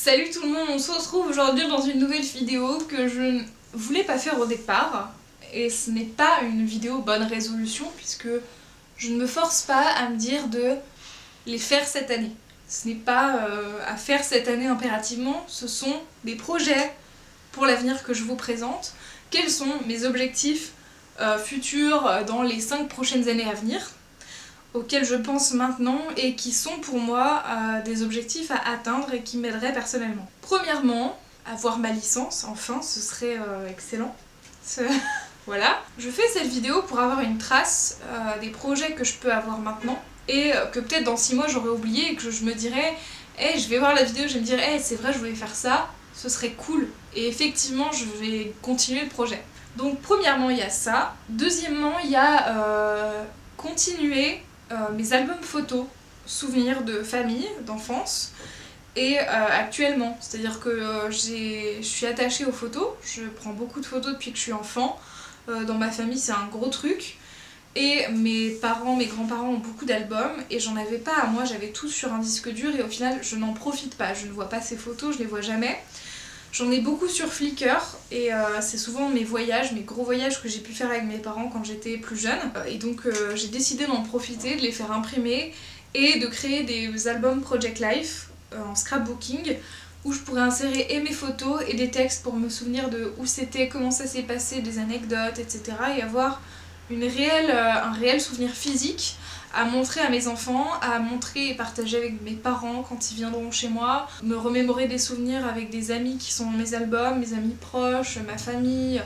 Salut tout le monde, on se retrouve aujourd'hui dans une nouvelle vidéo que je ne voulais pas faire au départ. Et ce n'est pas une vidéo bonne résolution puisque je ne me force pas à me dire de les faire cette année. Ce n'est pas à faire cette année impérativement, ce sont des projets pour l'avenir que je vous présente. Quels sont mes objectifs futurs dans les 5 prochaines années à venir, auxquels je pense maintenant et qui sont pour moi des objectifs à atteindre et qui m'aideraient personnellement. Premièrement, avoir ma licence, enfin, ce serait excellent. Voilà. Je fais cette vidéo pour avoir une trace des projets que je peux avoir maintenant et que peut-être dans 6 mois j'aurais oublié et que je me dirais hey, je vais voir la vidéo, je vais me dire hey, c'est vrai, je voulais faire ça, ce serait cool. Et effectivement, je vais continuer le projet. Donc premièrement, il y a ça. Deuxièmement, il y a continuer mes albums photos, souvenirs de famille, d'enfance, et actuellement. C'est-à-dire que je suis attachée aux photos, je prends beaucoup de photos depuis que je suis enfant. Dans ma famille, c'est un gros truc. Et mes parents, mes grands-parents ont beaucoup d'albums et j'en avais pas à moi, j'avais tout sur un disque dur et au final je n'en profite pas, je ne vois pas ces photos, je les vois jamais. J'en ai beaucoup sur Flickr et c'est souvent mes voyages, mes gros voyages que j'ai pu faire avec mes parents quand j'étais plus jeune. Et donc j'ai décidé d'en profiter, de les faire imprimer et de créer des albums Project Life en scrapbooking où je pourrais insérer et mes photos et des textes pour me souvenir de où c'était, comment ça s'est passé, des anecdotes, etc. et avoir un réel souvenir physique à montrer à mes enfants, à montrer et partager avec mes parents quand ils viendront chez moi, me remémorer des souvenirs avec des amis qui sont dans mes albums, mes amis proches, ma famille,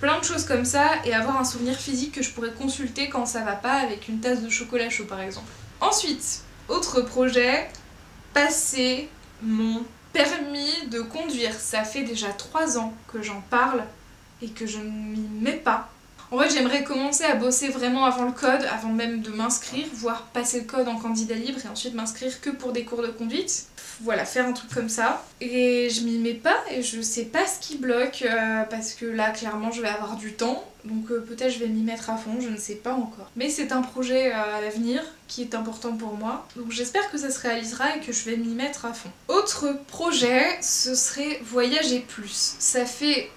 plein de choses comme ça, et avoir un souvenir physique que je pourrais consulter quand ça va pas avec une tasse de chocolat chaud par exemple. Ensuite, autre projet, passer mon permis de conduire. Ça fait déjà 3 ans que j'en parle et que je ne m'y mets pas. En fait, j'aimerais commencer à bosser vraiment avant le code, avant même de m'inscrire, voire passer le code en candidat libre et ensuite m'inscrire que pour des cours de conduite. Voilà, faire un truc comme ça. Et je m'y mets pas et je sais pas ce qui bloque parce que là, clairement, je vais avoir du temps. Donc peut-être je vais m'y mettre à fond, je ne sais pas encore. Mais c'est un projet à l'avenir qui est important pour moi. Donc j'espère que ça se réalisera et que je vais m'y mettre à fond. Autre projet, ce serait voyager plus. Ça fait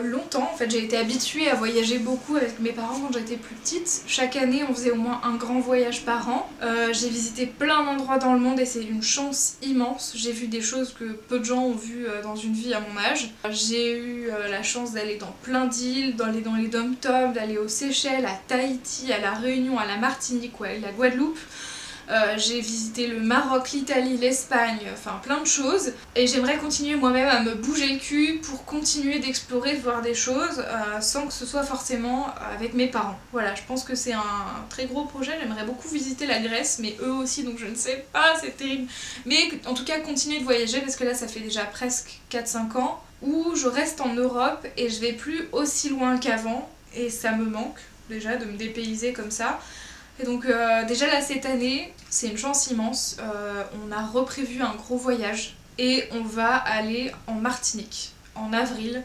longtemps, en fait j'ai été habituée à voyager beaucoup avec mes parents quand j'étais plus petite. Chaque année on faisait au moins un grand voyage par an. J'ai visité plein d'endroits dans le monde et c'est une chance immense. J'ai vu des choses que peu de gens ont vues dans une vie à mon âge. J'ai eu la chance d'aller dans plein d'îles, d'aller dans les dom-toms, d'aller aux Seychelles, à Tahiti, à la Réunion, à la Martinique, ouais, la Guadeloupe. J'ai visité le Maroc, l'Italie, l'Espagne, enfin plein de choses. Et j'aimerais continuer moi-même à me bouger le cul pour continuer d'explorer, de voir des choses sans que ce soit forcément avec mes parents. Voilà, je pense que c'est un très gros projet. J'aimerais beaucoup visiter la Grèce, mais eux aussi, donc je ne sais pas, c'est terrible. Mais en tout cas, continuer de voyager parce que là, ça fait déjà presque 4-5 ans où je reste en Europe et je vais plus aussi loin qu'avant. Et ça me manque déjà de me dépayser comme ça. Et donc déjà là cette année, c'est une chance immense, on a reprévu un gros voyage et on va aller en Martinique en avril.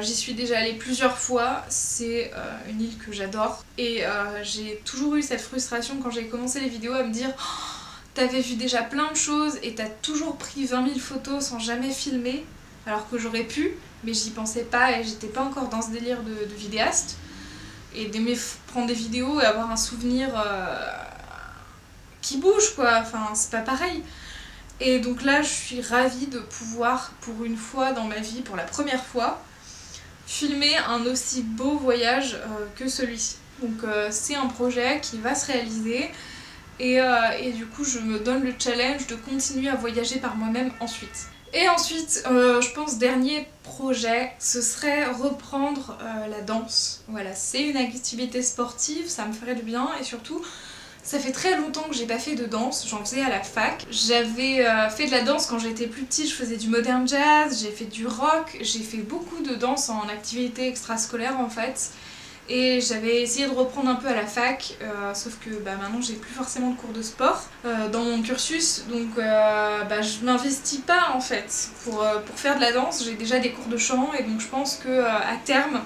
J'y suis déjà allée plusieurs fois, c'est une île que j'adore et j'ai toujours eu cette frustration quand j'ai commencé les vidéos à me dire oh, t'avais vu déjà plein de choses et t'as toujours pris 20 000 photos sans jamais filmer alors que j'aurais pu, mais j'y pensais pas et j'étais pas encore dans ce délire de vidéaste. Et d'aimer prendre des vidéos et avoir un souvenir qui bouge quoi, enfin c'est pas pareil. Et donc là je suis ravie de pouvoir pour une fois dans ma vie, pour la première fois, filmer un aussi beau voyage que celui-ci. Donc c'est un projet qui va se réaliser et du coup je me donne le challenge de continuer à voyager par moi-même ensuite. Et ensuite, je pense dernier projet, ce serait reprendre la danse. Voilà, c'est une activité sportive, ça me ferait du bien et surtout, ça fait très longtemps que j'ai pas fait de danse, j'en faisais à la fac. J'avais fait de la danse quand j'étais plus petite, je faisais du modern jazz, j'ai fait du rock, j'ai fait beaucoup de danse en activité extrascolaire en fait. Et j'avais essayé de reprendre un peu à la fac, sauf que maintenant j'ai plus forcément de cours de sport dans mon cursus, donc je m'investis pas en fait pour faire de la danse. J'ai déjà des cours de chant et donc je pense que à terme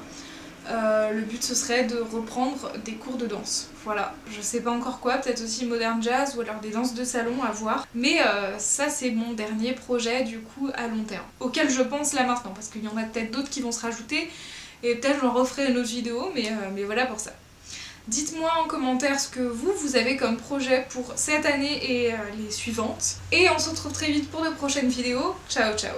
Le but ce serait de reprendre des cours de danse. Voilà, je sais pas encore quoi, peut-être aussi modern jazz ou alors des danses de salon à voir. Mais ça c'est mon dernier projet du coup à long terme, auquel je pense là maintenant, parce qu'il y en a peut-être d'autres qui vont se rajouter et peut-être j'en referai une autre vidéo, mais voilà pour ça. Dites-moi en commentaire ce que vous avez comme projet pour cette année et les suivantes. Et on se retrouve très vite pour de prochaines vidéos. Ciao ciao.